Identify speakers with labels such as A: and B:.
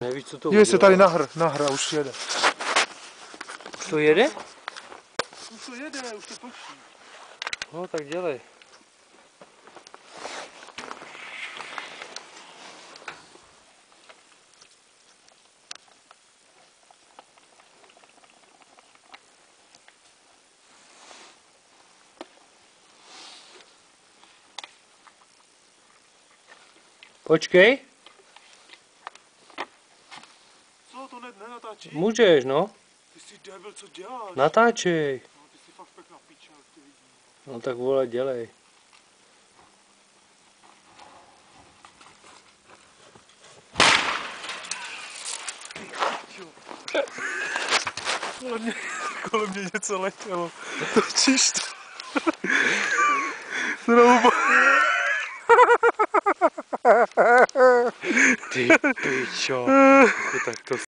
A: Nevíš, co to
B: Dívej se tady nahr a už jede.
A: Už to jede?
B: Už to jede, už to točí.
A: No tak dělej. Počkej.
B: Co, to nenatáčí?
A: Můžeš, no.
B: Ty jsi debil, co děláš?
A: Natáčej.
B: No, ty jsi fakt pěkná píča, jak to vidím.
A: No tak vole, dělej.
B: Kolem mě něco letělo. Točíš to. Znovu.
A: Ty pičo. Tak to